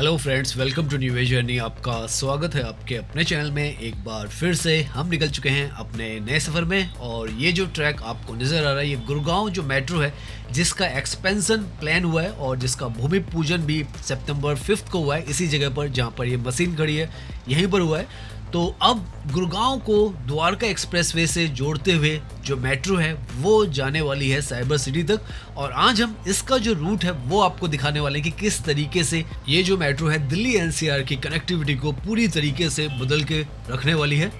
Hello friends, welcome to new journey. आपका स्वागत है आपके अपने चैनल में। एक बार फिर से हम निकल चुके हैं अपने नए सफ़र में। और ये जो ट्रैक आपको नज़र आ रहा है, ये गुड़गांव जो मेट्रो है जिसका एक्सपेंशन प्लान हुआ है और जिसका भूमि पूजन भी सितंबर 5 को हुआ है, इसी जगह पर जहाँ पर ये मशीन खड़ी है यहीं पर हुआ है। तो अब गुड़गांव को द्वारका एक्सप्रेसवे से जोड़ते हुए जो मेट्रो है वो जाने वाली है साइबर सिटी तक। और आज हम इसका जो रूट है वो आपको दिखाने वाले हैं कि किस तरीके से ये जो मेट्रो है दिल्ली एनसीआर की कनेक्टिविटी को पूरी तरीके से बदल के रखने वाली है।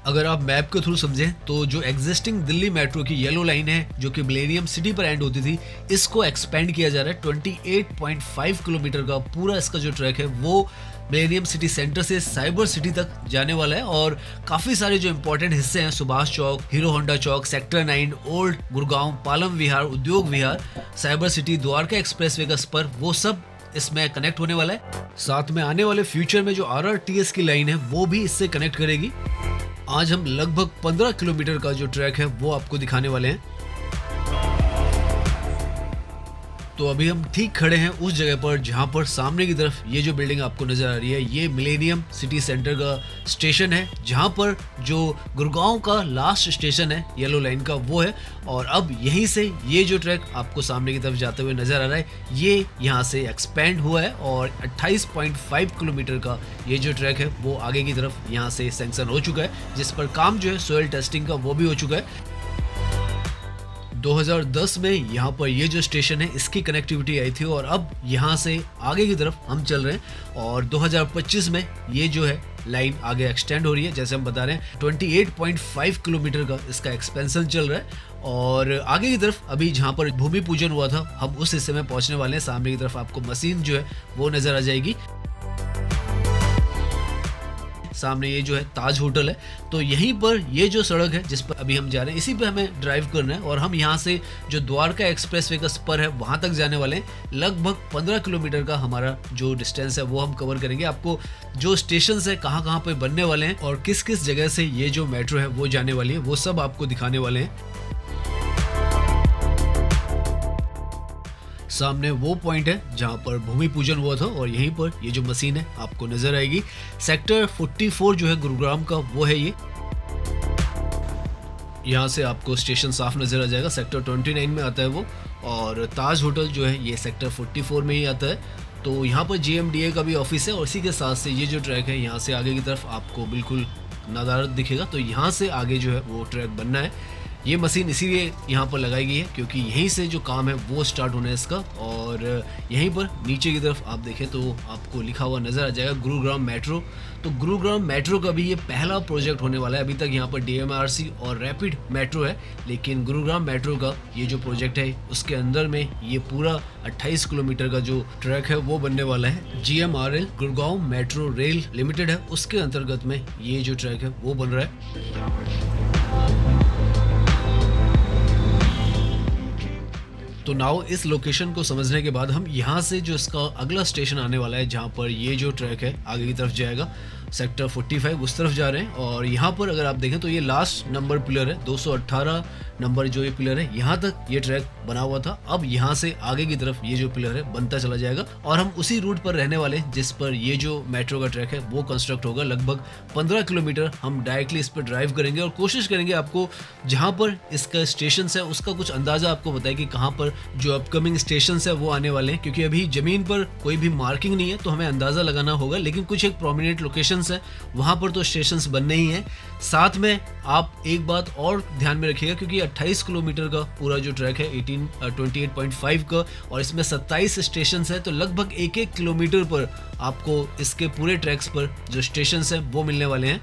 अगर आप मैप के थ्रू समझें तो जो एग्जिस्टिंग दिल्ली मेट्रो की येलो लाइन है जो कि मिलेनियम सिटी पर एंड होती थी, इसको एक्सपेंड किया जा रहा है। 28.5 किलोमीटर का पूरा इसका जो ट्रैक है वो मिलेनियम सिटी सेंटर से साइबर सिटी तक जाने वाला है। और काफ़ी सारे जो इंपॉर्टेंट हिस्से हैं, सुभाष चौक, हीरो होंडा चौक, सेक्टर 9, ओल्ड गुड़गांव, पालम विहार, उद्योग विहार, साइबर सिटी, द्वारका एक्सप्रेसवे का स्पर, वो सब इसमें कनेक्ट होने वाला है। साथ में आने वाले फ्यूचर में जो आरआरटीएस की लाइन है वो भी इससे कनेक्ट करेगी। आज हम लगभग 15 किलोमीटर का जो ट्रैक है वो आपको दिखाने वाले हैं। तो अभी हम ठीक खड़े हैं उस जगह पर जहां पर सामने की तरफ ये जो बिल्डिंग आपको नजर आ रही है, ये मिलेनियम सिटी सेंटर का स्टेशन है, जहां पर जो गुड़गांव का लास्ट स्टेशन है येलो लाइन का वो है। और अब यहीं से ये जो ट्रैक आपको सामने की तरफ जाते हुए नजर आ रहा है, ये यहाँ से एक्सपेंड हुआ है और 28.5 किलोमीटर का ये जो ट्रैक है वो आगे की तरफ यहाँ से सैंक्शन हो चुका है, जिस पर काम जो है सोयल टेस्टिंग का वो भी हो चुका है। 2010 में यहाँ पर ये जो स्टेशन है इसकी कनेक्टिविटी आई थी और अब यहाँ से आगे की तरफ हम चल रहे हैं। और 2025 में ये जो है लाइन आगे एक्सटेंड हो रही है, जैसे हम बता रहे हैं 28.5 किलोमीटर का इसका एक्सपेंशन चल रहा है। और आगे की तरफ अभी जहाँ पर भूमि पूजन हुआ था हम उस हिस्से में पहुँचने वाले हैं। सामने की तरफ आपको मशीन जो है वो नज़र आ जाएगी। सामने ये जो है ताज होटल है, तो यहीं पर ये जो सड़क है जिस पर अभी हम जा रहे हैं इसी पे हमें ड्राइव करना है। और हम यहाँ से जो द्वारका एक्सप्रेसवे का स्पर है वहां तक जाने वाले हैं। लगभग 15 किलोमीटर का हमारा जो डिस्टेंस है वो हम कवर करेंगे। आपको जो स्टेशन है कहाँ पे बनने वाले हैं और किस किस जगह से ये जो मेट्रो है वो जाने वाली है वो सब आपको दिखाने वाले हैं। सामने वो पॉइंट है जहां पर भूमि पूजन हुआ था और यहीं पर ये जो मशीन है आपको नजर आएगी। सेक्टर 44 जो है गुरुग्राम का वो है ये। यहाँ से आपको स्टेशन साफ नजर आ जाएगा। सेक्टर 29 में आता है वो। और ताज होटल जो है ये सेक्टर 44 में ही आता है। तो यहाँ पर GMDA का भी ऑफिस है और इसी के साथ से ये जो ट्रैक है यहाँ से आगे की तरफ आपको बिल्कुल नज़ारा दिखेगा। तो यहाँ से आगे जो है वो ट्रैक बनना है। ये मशीन इसीलिए यहाँ पर लगाई गई है क्योंकि यहीं से जो काम है वो स्टार्ट होना है इसका। और यहीं पर नीचे की तरफ आप देखें तो आपको लिखा हुआ नज़र आ जाएगा गुरुग्राम मेट्रो। तो गुरुग्राम मेट्रो का भी ये पहला प्रोजेक्ट होने वाला है। अभी तक यहाँ पर DMRC और रैपिड मेट्रो है, लेकिन गुरुग्राम मेट्रो का ये जो प्रोजेक्ट है उसके अंदर में ये पूरा 28 किलोमीटर का जो ट्रैक है वो बनने वाला है। GMRL Gurgaon metro rail limited है, उसके अंतर्गत में ये जो ट्रैक है वो बन रहा है। तो नाउ इस लोकेशन को समझने के बाद हम यहाँ से जो इसका अगला स्टेशन आने वाला है जहाँ पर ये जो ट्रैक है आगे की तरफ जाएगा, सेक्टर 45 उस तरफ जा रहे हैं। और यहाँ पर अगर आप देखें तो ये लास्ट नंबर पिलर है, 218 नंबर जो ये पिलर है यहाँ तक ये ट्रैक बना हुआ था। अब यहाँ से आगे की तरफ ये जो पिलर है बनता चला जाएगा और हम उसी रूट पर रहने वाले हैं जिस पर ये जो मेट्रो का ट्रैक है वो कंस्ट्रक्ट होगा। लगभग 15 किलोमीटर हम डायरेक्टली इस पर ड्राइव करेंगे और कोशिश करेंगे आपको जहाँ पर इसका स्टेशन है उसका कुछ अंदाजा आपको बताए कि कहाँ पर जो अपकमिंग स्टेशन है वो आने वाले हैं। क्योंकि अभी जमीन पर कोई भी मार्किंग नहीं है तो हमें अंदाजा लगाना होगा, लेकिन कुछ एक प्रोमिनेंट लोकेशन है वहां पर तो स्टेशंस बनने ही हैं। साथ में आप एक बात और ध्यान में रखिएगा क्योंकि 28 किलोमीटर का पूरा जो ट्रैक है 28.5 का और इसमें 27 स्टेशंस है, तो लगभग एक किलोमीटर पर आपको इसके पूरे ट्रैक्स पर जो स्टेशंस हैं वो मिलने वाले हैं।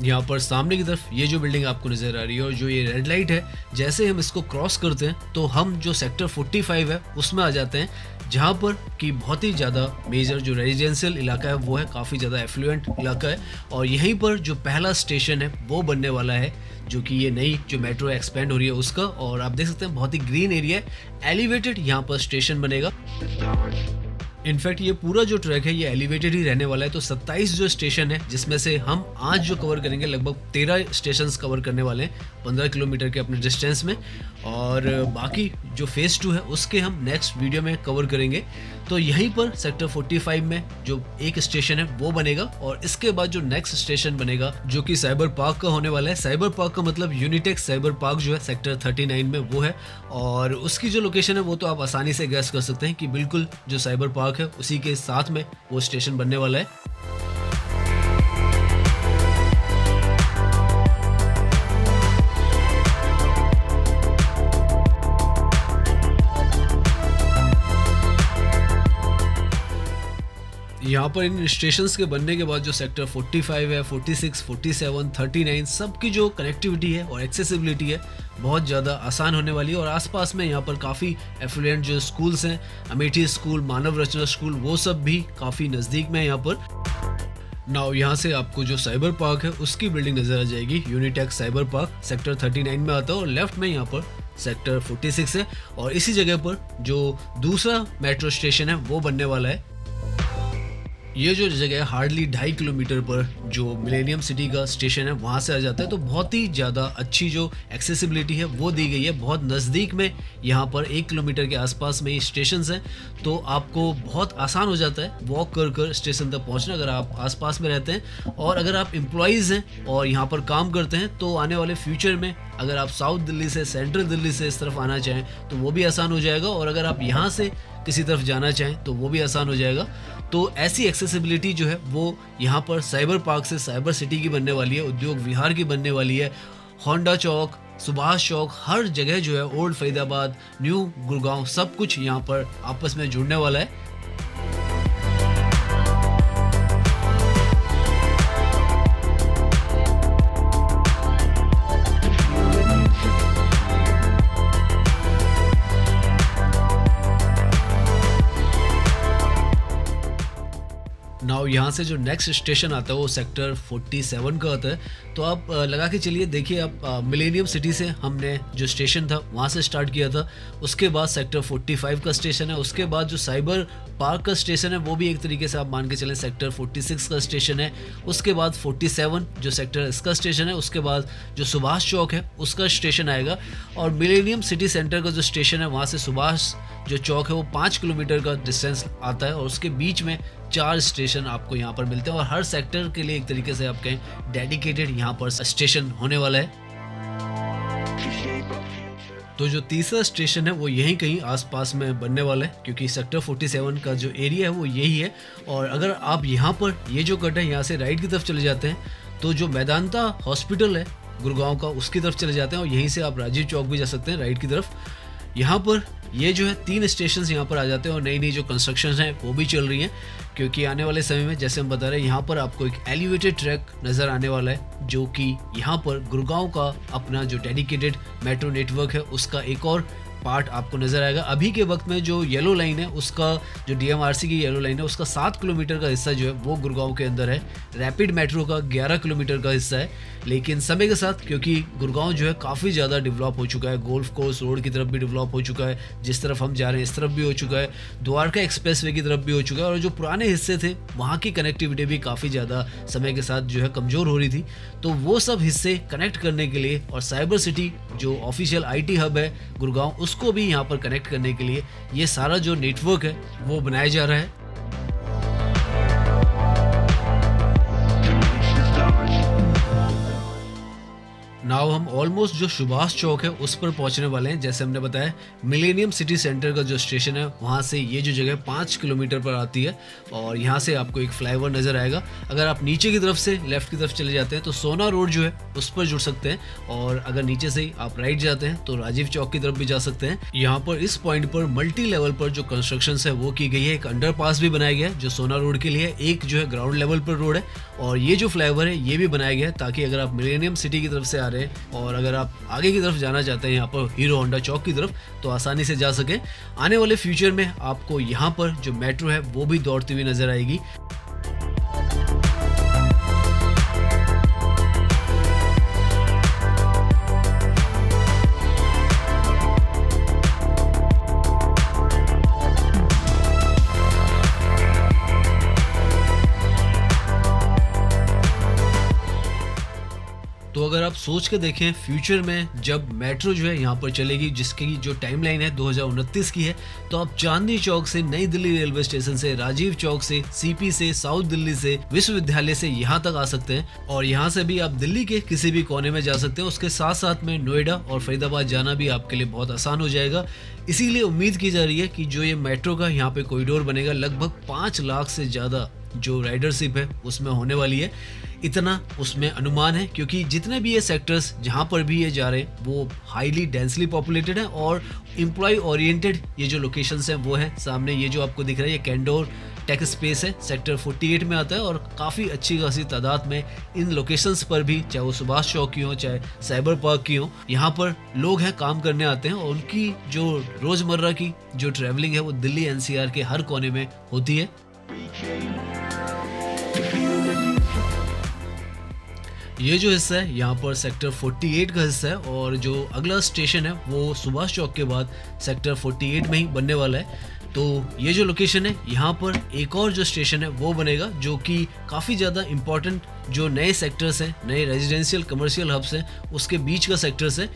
यहाँ पर सामने की तरफ ये जो बिल्डिंग आपको नजर आ रही है और जो ये रेड लाइट है, जैसे हम इसको क्रॉस करते हैं तो हम जो सेक्टर 45 है उसमें आ जाते हैं, जहाँ पर कि बहुत ही ज़्यादा मेजर जो रेजिडेंशियल इलाका है वो है, काफ़ी ज़्यादा एफ्लुएंट इलाका है। और यहीं पर जो पहला स्टेशन है वो बनने वाला है, जो कि ये नई जो मेट्रो एक्सपेंड हो रही है उसका। और आप देख सकते हैं बहुत ही ग्रीन एरिया है, एलिवेटेड यहाँ पर स्टेशन बनेगा। इनफैक्ट ये पूरा जो ट्रैक है ये एलिवेटेड ही रहने वाला है, तो 27 जो स्टेशन है जिसमें से हम आज जो कवर करेंगे लगभग 13 स्टेशंस कवर करने वाले हैं 15 किलोमीटर के अपने डिस्टेंस में, और बाकी जो फेज़ 2 है उसके हम नेक्स्ट वीडियो में कवर करेंगे। तो यहीं पर सेक्टर 45 में जो एक स्टेशन है वो बनेगा, और इसके बाद जो नेक्स्ट स्टेशन बनेगा जो कि साइबर पार्क का होने वाला है। साइबर पार्क का मतलब यूनिटेक साइबर पार्क जो है सेक्टर 39 में वो है, और उसकी जो लोकेशन है वो तो आप आसानी से गैस कर सकते हैं कि बिल्कुल जो साइबर पार्क है उसी के साथ में वो स्टेशन बनने वाला है। यहाँ पर इन स्टेशंस के बनने के बाद जो सेक्टर 45 है, 46, 47, 39 सबकी जो कनेक्टिविटी है और एक्सेसिबिलिटी है बहुत ज़्यादा आसान होने वाली है। और आसपास में यहाँ पर काफ़ी एफिलिएंट जो स्कूल्स हैं, अमेठी स्कूल, मानव रचना स्कूल, वो सब भी काफ़ी नज़दीक में है यहाँ पर। नाउ यहाँ से आपको जो साइबर पार्क है उसकी बिल्डिंग नज़र आ जाएगी। यूनिटेक साइबर पार्क सेक्टर 39 में आता है, और लेफ्ट में यहाँ पर सेक्टर 46 है, और इसी जगह पर जो दूसरा मेट्रो स्टेशन है वो बनने वाला है। ये जो जगह है हार्डली 2.5 किलोमीटर पर जो मिलेनियम सिटी का स्टेशन है वहाँ से आ जाता है, तो बहुत ही ज़्यादा अच्छी जो एक्सेसिबिलिटी है वो दी गई है। बहुत नज़दीक में यहाँ पर 1 किलोमीटर के आसपास में ही स्टेशन हैं, तो आपको बहुत आसान हो जाता है वॉक कर स्टेशन तक पहुँचना अगर आप आसपास में रहते हैं। और अगर आप एम्प्लॉइज़ हैं और यहाँ पर काम करते हैं तो आने वाले फ्यूचर में अगर आप साउथ दिल्ली से, सेंट्रल दिल्ली से इस तरफ आना चाहें तो वो भी आसान हो जाएगा, और अगर आप यहाँ से किसी तरफ जाना चाहें तो वो भी आसान हो जाएगा। तो ऐसी एक्सेसिबिलिटी जो है वो यहाँ पर साइबर पार्क से साइबर सिटी की बनने वाली है, उद्योग विहार की बनने वाली है। होंडा चौक, सुभाष चौक, हर जगह जो है, ओल्ड फरीदाबाद, न्यू गुड़गांव, सब कुछ यहाँ पर आपस में जुड़ने वाला है। नाउ यहाँ से जो नेक्स्ट स्टेशन आता है वो सेक्टर 47 का आता है, तो आप लगा के चलिए, देखिए आप मिलेनियम सिटी से हमने जो स्टेशन था वहाँ से स्टार्ट किया था, उसके बाद सेक्टर 45 का स्टेशन है, उसके बाद जो साइबर पार्क का स्टेशन है वो भी एक तरीके से आप मान के चलें सेक्टर 46 का स्टेशन है, उसके बाद 47 जो सेक्टर इसका स्टेशन है, उसके बाद जो सुभाष चौक है उसका स्टेशन आएगा, और मिलेनियम सिटी सेंटर का जो स्टेशन है वहाँ से सुभाष जो चौक है वो 5 किलोमीटर का डिस्टेंस आता है, और उसके बीच में 4 स्टेशन आपको यहाँ पर मिलते हैं, और हर सेक्टर के लिए एक तरीके से आप कहें डेडिकेटेड यहाँ पर स्टेशन होने वाला है। तो जो तीसरा स्टेशन है वो यहीं कहीं आसपास में बनने वाला है, क्योंकि सेक्टर 47 का जो एरिया है वो यही है। और अगर आप यहाँ पर ये जो कट है यहाँ से राइट की तरफ चले जाते हैं तो जो मैदांता हॉस्पिटल है गुड़गांव का उसकी तरफ चले जाते हैं, और यहीं से आप राजीव चौक भी जा सकते हैं राइट की तरफ। यहाँ पर ये जो है 3 स्टेशन यहाँ पर आ जाते हैं, और नई नई जो कंस्ट्रक्शन हैं वो भी चल रही हैं, क्योंकि आने वाले समय में जैसे हम बता रहे हैं यहाँ पर आपको एक एलिवेटेड ट्रैक नज़र आने वाला है, जो कि यहाँ पर गुड़गांव का अपना जो डेडिकेटेड मेट्रो नेटवर्क है उसका एक और पार्ट आपको नजर आएगा। अभी के वक्त में जो येलो लाइन है उसका, जो डीएमआरसी की येलो लाइन है उसका 7 किलोमीटर का हिस्सा जो है वो गुड़गांव के अंदर है। रैपिड मेट्रो का 11 किलोमीटर का हिस्सा है, लेकिन समय के साथ क्योंकि गुड़गांव जो है काफ़ी ज़्यादा डेवलप हो चुका है, गोल्फ कोर्स रोड की तरफ भी डेवलप हो चुका है, जिस तरफ हम जा रहे हैं इस तरफ भी हो चुका है, द्वारका एक्सप्रेसवे की तरफ भी हो चुका है, और जो पुराने हिस्से थे वहाँ की कनेक्टिविटी भी काफ़ी ज़्यादा समय के साथ जो है कमज़ोर हो रही थी। तो वो सब हिस्से कनेक्ट करने के लिए, और साइबर सिटी जो ऑफिशियल IT हब है गुड़गांव उसको भी यहाँ पर कनेक्ट करने के लिए ये सारा जो नेटवर्क है वो बनाया जा रहा है। नाउ हम ऑलमोस्ट जो सुभाष चौक है उस पर पहुंचने वाले हैं। जैसे हमने बताया मिलेनियम सिटी सेंटर का जो स्टेशन है वहां से ये जो जगह 5 किलोमीटर पर आती है, और यहाँ से आपको एक फ्लाईओवर नज़र आएगा। अगर आप नीचे की तरफ से लेफ्ट की तरफ चले जाते हैं तो सोना रोड जो है उस पर जुड़ सकते हैं, और अगर नीचे से ही आप राइट जाते हैं तो राजीव चौक की तरफ भी जा सकते हैं। यहाँ पर इस पॉइंट पर मल्टी लेवल पर जो कंस्ट्रक्शन है वो की गई है। एक अंडरपास भी बनाया गया है जो सोना रोड के लिए, एक जो है ग्राउंड लेवल पर रोड है, और ये जो फ्लाईओवर है ये भी बनाया गया है ताकि अगर आप मिलेनियम सिटी की तरफ से आ रहे हैं और अगर आप आगे की तरफ जाना चाहते हैं यहाँ पर हीरो होंडा चौक की तरफ तो आसानी से जा सके। आने वाले फ्यूचर में आपको यहाँ पर जो मेट्रो है वो भी दौड़ती हुई नजर आएगी। अगर आप सोच के देखें फ्यूचर में जब मेट्रो जो है यहाँ पर चलेगी, जिसकी जो टाइमलाइन है 2029 की है, तो आप चांदनी चौक से, नई दिल्ली रेलवे स्टेशन से, राजीव चौक से, सीपी से, साउथ दिल्ली से, विश्वविद्यालय से यहाँ तक आ सकते हैं और यहाँ से भी आप दिल्ली के किसी भी कोने में जा सकते हैं। उसके साथ साथ में नोएडा और फरीदाबाद जाना भी आपके लिए बहुत आसान हो जाएगा। इसीलिए उम्मीद की जा रही है कि जो ये मेट्रो का यहाँ पे कॉरिडोर बनेगा, लगभग 5 लाख से ज़्यादा जो राइडरशिप है उसमें होने वाली है, इतना उसमें अनुमान है। क्योंकि जितने भी ये सेक्टर्स जहाँ पर भी ये जा रहे हैं वो हाईली डेंसली पॉपुलेटेड है और एम्प्लॉय ओरिएंटेड ये जो लोकेशंस हैं वो है। सामने ये जो आपको दिख रहा है ये कैंडोर टेक स्पेस है, सेक्टर 48 में आता है और काफ़ी अच्छी खासी तादाद में इन लोकेशंस पर भी, चाहे वो सुभाष चौक की हो, चाहे साइबर पार्क की हो, यहाँ पर लोग हैं काम करने आते हैं और उनकी जो रोज़मर्रा की जो ट्रैवलिंग है वो दिल्ली एनसीआर के हर कोने में होती है। ये जो हिस्सा है यहाँ पर सेक्टर 48 का हिस्सा है और जो अगला स्टेशन है वो सुभाष चौक के बाद सेक्टर 48 में ही बनने वाला है। तो ये जो लोकेशन है यहाँ पर एक और जो स्टेशन है वो बनेगा, जो कि काफ़ी ज़्यादा इम्पोर्टेंट जो नए सेक्टर्स हैं, नए रेजिडेंशियल कमर्शियल हब्स हैं, उसके बीच का सेक्टर्स है।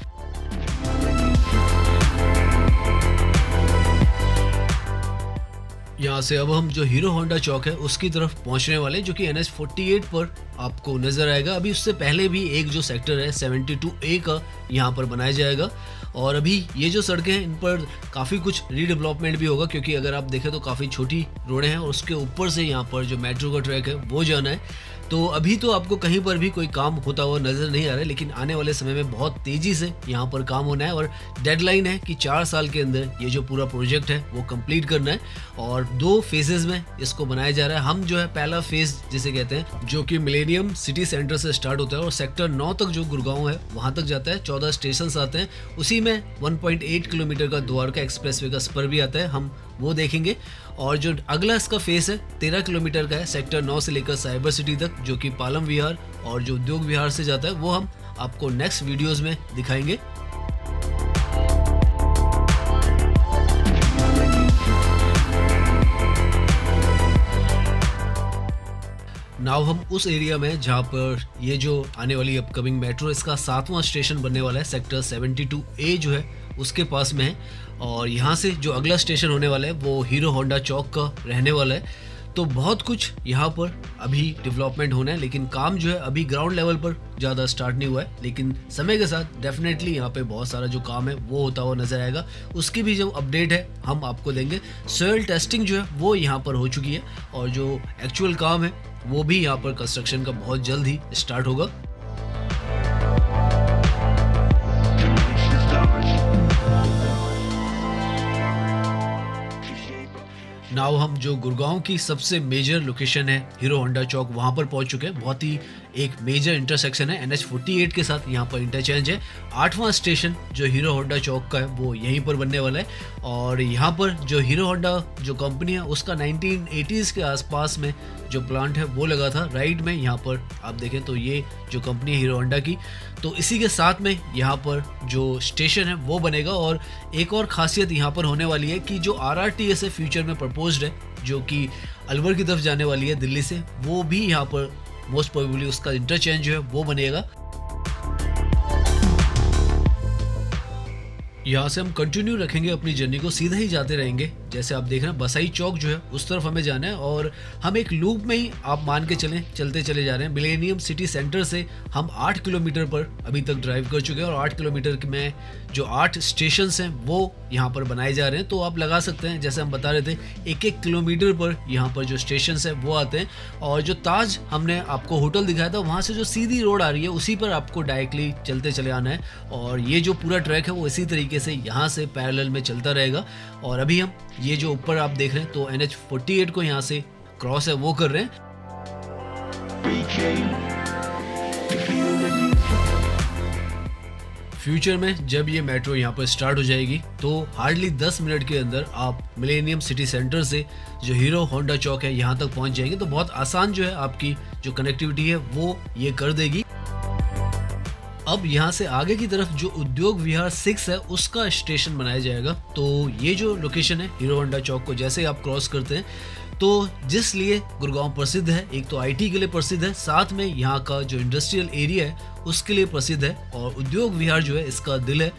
यहाँ से अब हम जो हीरो होंडा चौक है उसकी तरफ पहुँचने वाले, जो कि NH48 पर आपको नज़र आएगा। अभी उससे पहले भी एक जो सेक्टर है 72A का यहाँ पर बनाया जाएगा और अभी ये जो सड़कें हैं इन पर काफ़ी कुछ रीडेवलपमेंट भी होगा, क्योंकि अगर आप देखें तो काफ़ी छोटी रोडें हैं और उसके ऊपर से यहाँ पर जो मेट्रो का ट्रैक है वो जाना है। तो अभी तो आपको कहीं पर भी कोई काम होता हुआ नज़र नहीं आ रहा है, लेकिन आने वाले समय में बहुत तेज़ी से यहाँ पर काम होना है और डेडलाइन है कि 4 साल के अंदर ये जो पूरा प्रोजेक्ट है वो कंप्लीट करना है और 2 फेजेस में इसको बनाया जा रहा है। हम जो है पहला फेज जिसे कहते हैं, जो कि मिलेनियम सिटी सेंटर से स्टार्ट होता है और सेक्टर 9 तक जो गुड़गांव है वहाँ तक जाता है, 14 स्टेशन आते हैं, उसी में 1.8 किलोमीटर का द्वारका एक्सप्रेसवे का स्पर भी आता है, हम वो देखेंगे। और जो अगला इसका फेस है 13 किलोमीटर का है, सेक्टर 9 से लेकर साइबर सिटी तक, जो कि पालम विहार और जो उद्योग विहार से जाता है, वो हम आपको नेक्स्ट वीडियोस में दिखाएंगे। नाउ हम उस एरिया में जहाँ पर ये जो आने वाली अपकमिंग मेट्रो, इसका 7वां स्टेशन बनने वाला है, सेक्टर 72A जो है उसके पास में है और यहाँ से जो अगला स्टेशन होने वाला है वो हीरो होंडा चौक का रहने वाला है। तो बहुत कुछ यहाँ पर अभी डेवलपमेंट होना है, लेकिन काम जो है अभी ग्राउंड लेवल पर ज़्यादा स्टार्ट नहीं हुआ है, लेकिन समय के साथ डेफिनेटली यहाँ पे बहुत सारा जो काम है वो होता हुआ नजर आएगा। उसकी भी जो अपडेट है हम आपको देंगे। सॉइल टेस्टिंग जो है वो यहाँ पर हो चुकी है और जो एक्चुअल काम है वो भी यहाँ पर कंस्ट्रक्शन का बहुत जल्द ही स्टार्ट होगा। नाउ हम जो गुड़गांव की सबसे मेजर लोकेशन है हीरो होंडा चौक, वहाँ पर पहुँच चुके हैं। बहुत ही एक मेजर इंटरसेक्शन है, NH48 के साथ यहाँ पर इंटरचेंज है। 8वां स्टेशन जो हीरो होंडा चौक का है वो यहीं पर बनने वाला है और यहाँ पर जो हीरो होंडा जो कंपनी है उसका 1980s के आसपास में जो प्लांट है वो लगा था। राइट में यहाँ पर आप देखें तो ये जो कंपनी है हीरो होंडा की, तो इसी के साथ में यहाँ पर जो स्टेशन है वो बनेगा। और एक और खासियत यहाँ पर होने वाली है कि जो RRTS है फ्यूचर में प्रपोज्ड है, जो कि अलवर की तरफ जाने वाली है दिल्ली से, वो भी यहाँ पर मोस्ट प्रोबेबली उसका इंटरचेंज जो है वो बनेगा। यहाँ से हम कंटिन्यू रखेंगे अपनी जर्नी को, सीधा ही जाते रहेंगे। जैसे आप देख रहे हैं बसाई चौक जो है उस तरफ हमें जाना है और हम एक लूप में ही आप मान के चलते चले जा रहे हैं। मिलेनियम सिटी सेंटर से हम 8 किलोमीटर पर अभी तक ड्राइव कर चुके हैं और 8 किलोमीटर में जो 8 स्टेशंस हैं वो यहाँ पर बनाए जा रहे हैं। तो आप लगा सकते हैं, जैसे हम बता रहे थे, 1-1 किलोमीटर पर यहाँ पर जो स्टेशंस हैं वो आते हैं। और जो ताज हमने आपको होटल दिखाया था वहाँ से जो सीधी रोड आ रही है उसी पर आपको डायरेक्टली चलते चले आना है और ये जो पूरा ट्रैक है वो इसी तरीके से यहाँ से पैरेलल में चलता रहेगा। और अभी हम ये जो ऊपर आप देख रहे हैं तो NH48 को यहाँ से क्रॉस है वो कर रहे हैं। फ्यूचर में जब ये मेट्रो यहाँ पर स्टार्ट हो जाएगी तो हार्डली 10 मिनट के अंदर आप मिलेनियम सिटी सेंटर से जो हीरो होंडा चौक है यहाँ तक पहुँच जाएंगे। तो बहुत आसान जो है आपकी जो कनेक्टिविटी है वो ये कर देगी। अब यहाँ से आगे की तरफ जो उद्योग विहार 6 है उसका स्टेशन बनाया जाएगा। तो ये जो लोकेशन है हीरो होंडा चौक को जैसे आप क्रॉस करते हैं तो जिस लिए गुड़गांव प्रसिद्ध है, एक तो IT के लिए प्रसिद्ध है, साथ में यहाँ का जो इंडस्ट्रियल एरिया है उसके लिए प्रसिद्ध है और उद्योग विहार जो है इसका दिल है।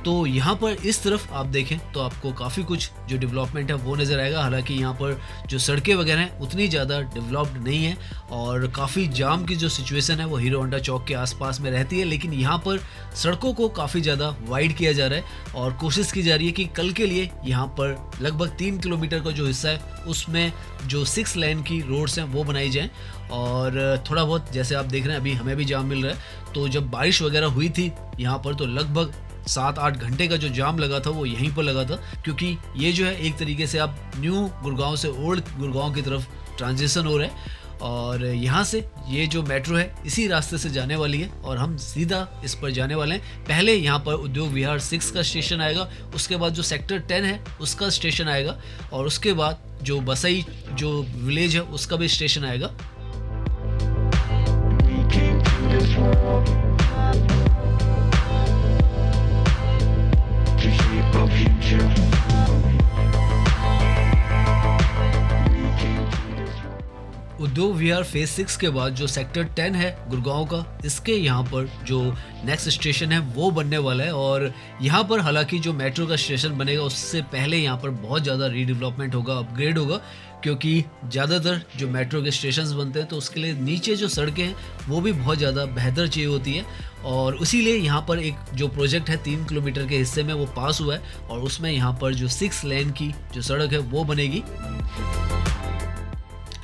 तो यहाँ पर इस तरफ आप देखें तो आपको काफ़ी कुछ जो डेवलपमेंट है वो नज़र आएगा। हालांकि यहाँ पर जो सड़कें वगैरह हैं उतनी ज़्यादा डेवलप्ड नहीं है और काफ़ी जाम की जो सिचुएशन है वो हीरो होंडा चौक के आसपास में रहती है, लेकिन यहाँ पर सड़कों को काफ़ी ज़्यादा वाइड किया जा रहा है और कोशिश की जा रही है कि कल के लिए यहाँ पर लगभग 3 किलोमीटर का जो हिस्सा है उसमें जो 6 लेन की रोड्स हैं वो बनाई जाएँ। और थोड़ा बहुत जैसे आप देख रहे हैं अभी हमें भी जाम मिल रहा है, तो जब बारिश वगैरह हुई थी यहाँ पर तो लगभग 7-8 घंटे का जो जाम लगा था वो यहीं पर लगा था, क्योंकि ये जो है एक तरीके से आप न्यू गुड़गांव से ओल्ड गुड़गांव की तरफ ट्रांजिशन हो रहा है और यहाँ से ये जो मेट्रो है इसी रास्ते से जाने वाली है और हम सीधा इस पर जाने वाले हैं। पहले यहाँ पर उद्योग विहार 6 का स्टेशन आएगा, उसके बाद जो सेक्टर 10 है उसका स्टेशन आएगा और उसके बाद जो बसई जो विलेज है उसका भी स्टेशन आएगा। उद्योग विहार फेज 6 के बाद जो सेक्टर 10 है गुड़गांव का, इसके यहाँ पर जो नेक्स्ट स्टेशन है वो बनने वाला है और यहाँ पर हालांकि जो मेट्रो का स्टेशन बनेगा उससे पहले यहाँ पर बहुत ज़्यादा रीडेवलपमेंट होगा, अपग्रेड होगा, क्योंकि ज़्यादातर जो मेट्रो के स्टेशंस बनते हैं तो उसके लिए नीचे जो सड़कें हैं वो भी बहुत ज़्यादा बेहतर चाहिए होती है और इसीलिए यहाँ पर एक जो प्रोजेक्ट है 3 किलोमीटर के हिस्से में वो पास हुआ है और उसमें यहाँ पर जो 6 लेन की जो सड़क है वो बनेगी।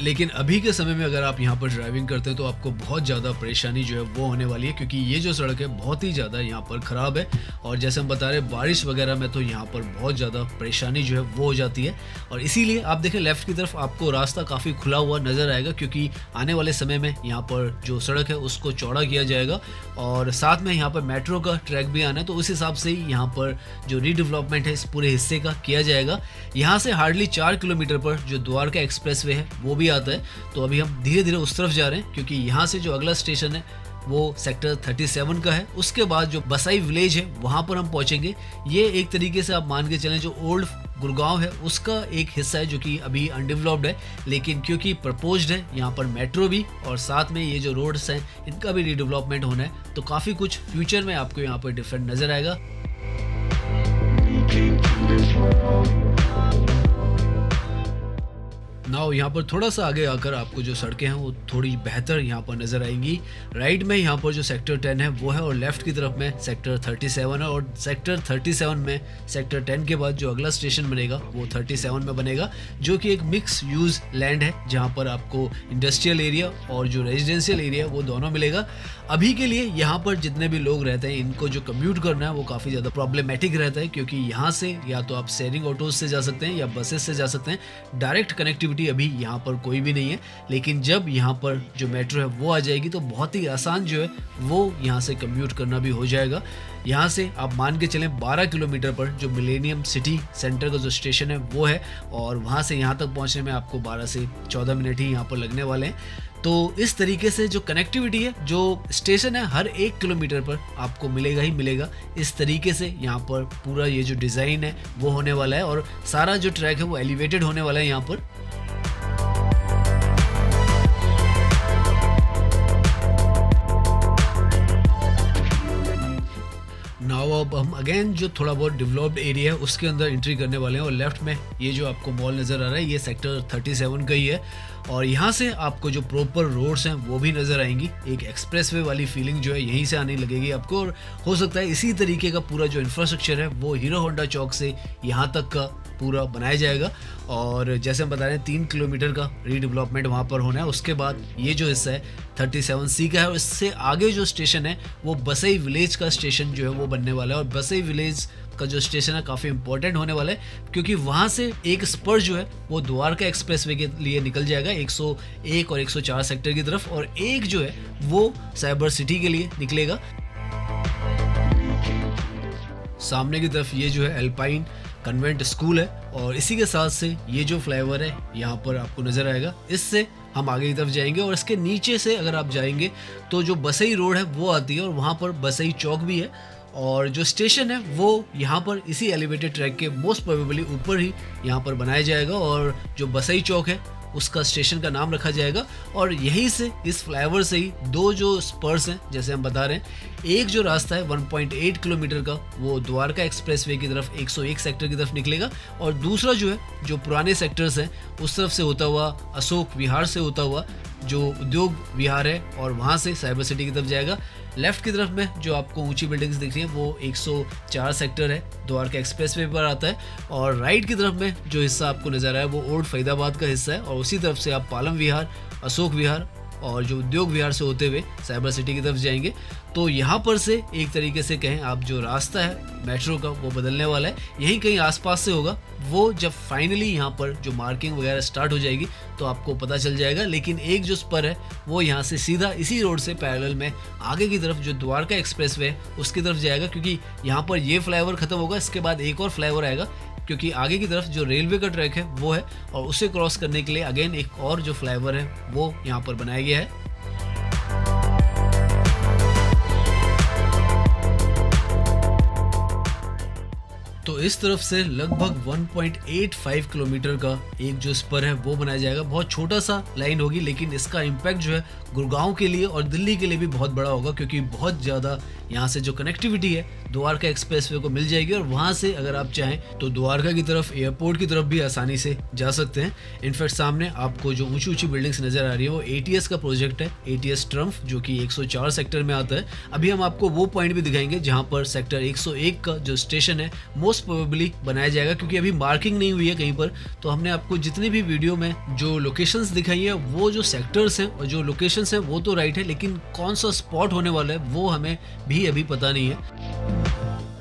लेकिन अभी के समय में अगर आप यहाँ पर ड्राइविंग करते हैं तो आपको बहुत ज़्यादा परेशानी जो है वो होने वाली है, क्योंकि ये जो सड़क है बहुत ही ज़्यादा यहाँ पर ख़राब है और जैसे हम बता रहे हैं बारिश वगैरह में तो यहाँ पर बहुत ज़्यादा परेशानी जो है वो हो जाती है। और इसीलिए आप देखें लेफ़्ट की तरफ आपको रास्ता काफ़ी खुला हुआ नज़र आएगा, क्योंकि आने वाले समय में यहाँ पर जो सड़क है उसको चौड़ा किया जाएगा और साथ में यहाँ पर मेट्रो का ट्रैक भी आना है, तो उस हिसाब से ही यहाँ पर जो रीडेवलपमेंट है इस पूरे हिस्से का किया जाएगा। यहाँ से हार्डली 4 किलोमीटर पर जो द्वारका एक्सप्रेसवे है वो भी आता है, तो अभी हम धीरे धीरे उस तरफ जा रहे हैं क्योंकि यहाँ से जो अगला स्टेशन है वो सेक्टर 37 का है। उसके बाद जो बसई विलेज है वहाँ पर हम पहुँचेंगे। ये एक तरीके से आप मान के चलें जो ओल्ड गुड़गांव है उसका एक हिस्सा है जो कि अभी अनडेवलप्ड है, लेकिन क्योंकि प्रपोज्ड है यहाँ पर मेट्रो भी और साथ में ये जो रोड्स हैं इनका भी रीडेवलपमेंट होना है, तो काफ़ी कुछ फ्यूचर में आपको यहाँ पर डिफरेंट नज़र आएगा। नाउ यहाँ पर थोड़ा सा आगे आकर आपको जो सड़कें हैं वो थोड़ी बेहतर यहाँ पर नज़र आएंगी। राइट में यहाँ पर जो सेक्टर 10 है वो है और लेफ्ट की तरफ में सेक्टर 37 है और सेक्टर 37 में सेक्टर 10 के बाद जो अगला स्टेशन बनेगा वो 37 में बनेगा, जो कि एक मिक्स यूज़ लैंड है जहाँ पर आपको इंडस्ट्रियल एरिया और जो रेजिडेंशियल एरिया वो दोनों मिलेगा। अभी के लिए यहाँ पर जितने भी लोग रहते हैं इनको जो कम्यूट करना है वो काफ़ी ज़्यादा प्रॉब्लमेटिक रहता है, क्योंकि यहाँ से या तो आप शेयरिंग ऑटोज से जा सकते हैं या बसेस से जा सकते हैं। डायरेक्ट कनेक्टिविटी अभी यहाँ पर कोई भी नहीं है, लेकिन जब यहाँ पर जो मेट्रो है वो आ जाएगी तो बहुत ही आसान जो है वो यहाँ से कम्यूट करना भी हो जाएगा। यहाँ से आप मान के चलें 12 किलोमीटर पर जो मिलेनियम सिटी सेंटर का जो स्टेशन है वो है और वहाँ से यहाँ तक पहुँचने में आपको 12 से 14 मिनट ही यहाँ पर लगने वाले हैं। तो इस तरीके से जो कनेक्टिविटी है, जो स्टेशन है हर 1 किलोमीटर पर आपको मिलेगा ही मिलेगा। इस तरीके से यहाँ पर पूरा ये जो डिज़ाइन है वो होने वाला है और सारा जो ट्रैक है वो एलिवेटेड होने वाला है यहाँ पर। नाउ अब हम अगेन जो थोड़ा बहुत डेवलप्ड एरिया है उसके अंदर एंट्री करने वाले हैं और लेफ्ट में ये जो आपको मॉल नज़र आ रहा है ये सेक्टर 37 का ही है और यहाँ से आपको जो प्रॉपर रोड्स हैं वो भी नज़र आएंगी। एक एक्सप्रेसवे वाली फीलिंग जो है यहीं से आने लगेगी आपको और हो सकता है इसी तरीके का पूरा जो इंफ्रास्ट्रक्चर है वो हीरो होंडा चौक से यहाँ तक का पूरा बनाया जाएगा। और जैसे हम बता रहे हैं 3 किलोमीटर का रीडेवलपमेंट वहाँ पर होना है। उसके बाद ये जो हिस्सा है 37C का है और इससे आगे जो स्टेशन है वो बसई विलेज का स्टेशन जो है वो बनने वाला है और बसई विलेज का जो स्टेशन है काफ़ी इंपॉर्टेंट होने वाला है, क्योंकि वहाँ से एक स्पर जो है वो द्वारका एक्सप्रेसवे के लिए निकल जाएगा 101 और 104 सेक्टर की तरफ और एक जो है वो साइबर सिटी के लिए निकलेगा। सामने की तरफ ये जो है एल्पाइन कन्वेंट स्कूल है और इसी के साथ से ये जो फ्लाईओवर है यहाँ पर आपको नज़र आएगा। इससे हम आगे की तरफ जाएंगे और इसके नीचे से अगर आप जाएंगे तो जो बसई रोड है वो आती है और वहाँ पर बसई चौक भी है और जो स्टेशन है वो यहाँ पर इसी एलिवेटेड ट्रैक के मोस्ट प्रोबेबली ऊपर ही यहाँ पर बनाया जाएगा और जो बसई चौक है उसका स्टेशन का नाम रखा जाएगा। और यहीं से, इस फ्लाईओवर से ही दो जो स्पर्स हैं जैसे हम बता रहे हैं, एक जो रास्ता है 1.8 किलोमीटर का वो द्वारका एक्सप्रेसवे की तरफ 101 सेक्टर की तरफ निकलेगा, और दूसरा जो है, जो पुराने सेक्टर्स हैं उस तरफ से होता हुआ, अशोक विहार से होता हुआ जो उद्योग विहार है और वहाँ से साइबर सिटी की तरफ जाएगा। लेफ्ट की तरफ में जो आपको ऊंची बिल्डिंग्स दिख रही हैं वो 104 सेक्टर है, द्वारका एक्सप्रेसवे पर आता है। और राइट की तरफ में जो हिस्सा आपको नज़र आ रहा है वो ओल्ड फरीदाबाद का हिस्सा है, और उसी तरफ से आप पालम विहार, अशोक विहार और जो उद्योग विहार से होते हुए साइबर सिटी की तरफ जाएंगे। तो यहाँ पर से एक तरीके से कहें आप, जो रास्ता है मेट्रो का वो बदलने वाला है, यहीं कहीं आसपास से होगा। वो जब फाइनली यहाँ पर जो मार्किंग वगैरह स्टार्ट हो जाएगी तो आपको पता चल जाएगा। लेकिन एक जो स्पर है वो यहाँ से सीधा इसी रोड से पैरेलल में आगे की तरफ जो द्वारका एक्सप्रेसवे है उसकी तरफ जाएगा, क्योंकि यहाँ पर ये फ्लाईओवर खत्म होगा, इसके बाद एक और फ्लाईओवर आएगा, क्योंकि आगे की तरफ जो रेलवे का ट्रैक है वो है, और उसे क्रॉस करने के लिए अगेन एक और जो फ्लाईओवर है वो यहाँ पर बनाया गया है। तो इस तरफ से लगभग 1.85 किलोमीटर का एक जो स्पर है वो बनाया जाएगा। बहुत छोटा सा लाइन होगी, लेकिन इसका इम्पैक्ट जो है गुड़गांव के लिए और दिल्ली के लिए भी बहुत बड़ा होगा, क्योंकि बहुत ज़्यादा यहाँ से जो कनेक्टिविटी है द्वारका एक्सप्रेसवे को मिल जाएगी, और वहाँ से अगर आप चाहें तो द्वारका की तरफ, एयरपोर्ट की तरफ भी आसानी से जा सकते हैं। इनफैक्ट सामने आपको जो ऊंची ऊंची बिल्डिंग्स नज़र आ रही है वो ATS का प्रोजेक्ट है, ATS ट्रम्फ, जो कि 104 सेक्टर में आता है। अभी हम आपको वो पॉइंट भी दिखाएंगे जहाँ पर सेक्टर 101 का जो स्टेशन है मोस्ट प्रोबेबली बनाया जाएगा, क्योंकि अभी मार्किंग नहीं हुई है कहीं पर। तो हमने आपको जितनी भी वीडियो में जो लोकेशंस दिखाई है वो जो सेक्टर्स हैं और जो लोकेशंस हैं वो तो राइट है, लेकिन कौन सा स्पॉट होने वाला है वो हमें भी अभी पता नहीं है।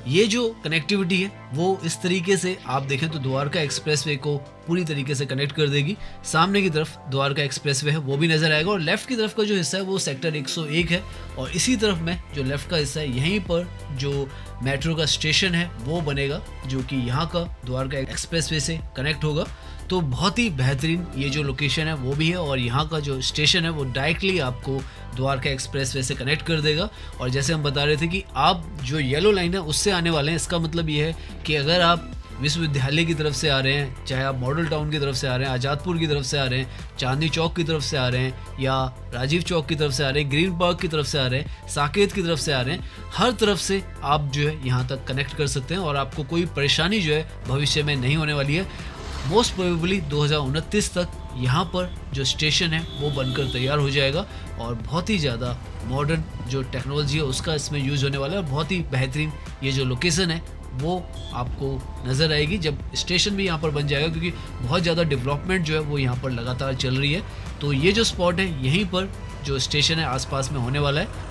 ये जो कनेक्टिविटी है वो इस तरीके से आप देखें तो द्वारका एक्सप्रेसवे को पूरी तरीके से कनेक्ट कर देगी। सामने की तरफ द्वारका एक्सप्रेसवे है वो भी नजर आएगा, और लेफ्ट की तरफ का जो हिस्सा है वो सेक्टर 101 है, और इसी तरफ में जो लेफ्ट का हिस्सा है यहीं पर जो मेट्रो का स्टेशन है वो बनेगा, जो कि यहाँ का द्वारका एक्सप्रेसवे से कनेक्ट होगा। तो बहुत ही बेहतरीन ये जो लोकेशन है वो भी है, और यहाँ का जो स्टेशन है वो डायरेक्टली आपको द्वारका एक्सप्रेसवे से कनेक्ट कर देगा। और जैसे हम बता रहे थे कि आप जो येलो लाइन है उससे आने वाले हैं, इसका मतलब ये है कि अगर आप विश्वविद्यालय की तरफ से आ रहे हैं, चाहे आप मॉडल टाउन की तरफ से आ रहे हैं, आज़ादपुर की तरफ से आ रहे हैं, चांदनी चौक की तरफ से आ रहे हैं, या राजीव चौक की तरफ से आ रहे हैं, ग्रीन पार्क की तरफ से आ रहे हैं, साकेत की तरफ से आ रहे हैं, हर तरफ से आप जो है यहाँ तक कनेक्ट कर सकते हैं, और आपको कोई परेशानी जो है भविष्य में नहीं होने वाली है। मोस्ट प्रोबेबली 2029 तक यहाँ पर जो स्टेशन है वो बनकर तैयार हो जाएगा, और बहुत ही ज़्यादा मॉडर्न जो टेक्नोलॉजी है उसका इसमें यूज़ होने वाला है। बहुत ही बेहतरीन ये जो लोकेशन है वो आपको नज़र आएगी जब स्टेशन भी यहाँ पर बन जाएगा, क्योंकि बहुत ज़्यादा डेवलपमेंट जो है वो यहाँ पर लगातार चल रही है। तो ये जो स्पॉट है यहीं पर जो स्टेशन है आसपास में होने वाला है।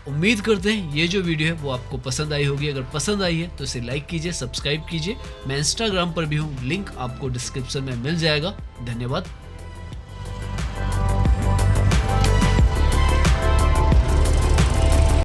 उम्मीद करते हैं ये जो वीडियो है वो आपको पसंद आई होगी। अगर पसंद आई है तो इसे लाइक कीजिए, सब्सक्राइब कीजिए। मैं इंस्टाग्राम पर भी हूँ, लिंक आपको डिस्क्रिप्शन में मिल जाएगा। धन्यवाद।